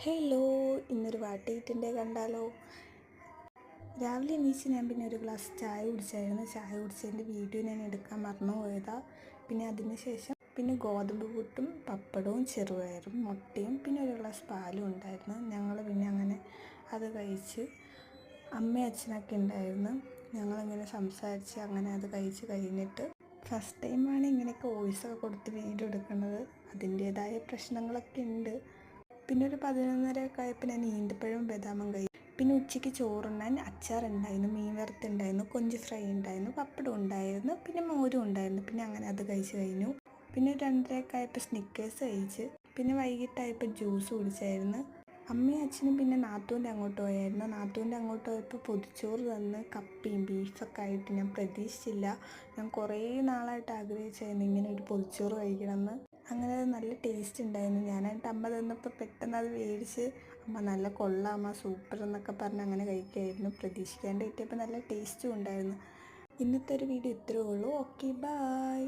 Hello, ഇന്നൊരു വാട്ടീറ്റിൻ്റെ കണ്ടാലോ? രാവിലെ എണീച്ച് ഞാൻ പിന്നെ ഒരു ഗ്ലാസ് ചായ കുടിച്ചായിരുന്നു. ചായ കുടിച്ചതിൻ്റെ വീഡിയോ ഞാൻ എടുക്കാൻ മറന്നു പോയതാ. പിന്നെ അതിന് ശേഷം ഗോതമ്പ് പുട്ടും പപ്പടവും ചെറുപയറും മുട്ടയും പിന്നെ ഒരു ഗ്ലാസ് പാലും ഉണ്ടായിരുന്നു. ഞങ്ങൾ പിന്നെ അങ്ങനെ അത് കഴിച്ച്. അമ്മയും അച്ഛനൊക്കെ ഉണ്ടായിരുന്നു. ഞങ്ങളിങ്ങനെ സംസാരിച്ച് അങ്ങനെ അത് കഴിച്ച് കഴിഞ്ഞിട്ട് ഫസ്റ്റ് ടൈമാണ് ഇങ്ങനെയൊക്കെ വോയിസൊക്കെ കൊടുത്ത് വീഡിയോ എടുക്കുന്നത്. അതിൻ്റേതായ പ്രശ്നങ്ങളൊക്കെ ഉണ്ട്. പിന്നെ ഒരു 11:30 ഒക്കെ ആയപ്പോൾ ഞാൻ ഈന്തപ്പഴവും ബദാമും കഴിച്ചു. പിന്നെ ഉച്ചയ്ക്ക് ചോറുണ്ണാൻ അച്ചാറുണ്ടായിരുന്നു, മീൻ വറുത്തുണ്ടായിരുന്നു, കൊഞ്ച് ഫ്രൈ ഉണ്ടായിരുന്നു, പപ്പടം ഉണ്ടായിരുന്നു, പിന്നെ മോരും ഉണ്ടായിരുന്നു. പിന്നെ അങ്ങനെ അത് കഴിച്ച് കഴിഞ്ഞു. പിന്നെ 2:30 ഒക്കെ ആയപ്പോൾ സ്നിക്കേഴ്സ് കഴിച്ച്. പിന്നെ വൈകിട്ടായപ്പോൾ ജ്യൂസ് കുടിച്ചായിരുന്നു. അമ്മയും അച്ഛനും പിന്നെ നാത്തൂൻ്റെ അങ്ങോട്ട് പോയായിരുന്നു. നാത്തൂൻ്റെ അങ്ങോട്ട് പോയപ്പോൾ പൊതിച്ചോറ് തന്ന് കപ്പയും ബീഫൊക്കെ ആയിട്ട് ഞാൻ പ്രതീക്ഷിച്ചില്ല. ഞാൻ കുറേ നാളായിട്ട് ആഗ്രഹിച്ചായിരുന്നു ഇങ്ങനെ ഒരു പൊതിച്ചോറ് കഴിക്കണമെന്ന്. അങ്ങനെ അത് നല്ല ടേസ്റ്റ് ഉണ്ടായിരുന്നു. ഞാനായിട്ട് അമ്മ തന്നപ്പോൾ പെട്ടെന്ന് അത് മേടിച്ച് അമ്മ നല്ല കൊള്ളാം സൂപ്പർ എന്നൊക്കെ പറഞ്ഞ് അങ്ങനെ കഴിക്കുമായിരുന്നു. പ്രതീക്ഷിക്കാണ്ട് കിട്ടിയപ്പോൾ നല്ല ടേസ്റ്റും ഉണ്ടായിരുന്നു. ഇന്നത്തെ ഒരു വീഡിയോ ഇത്രയേ ഉള്ളൂ. Okay, by.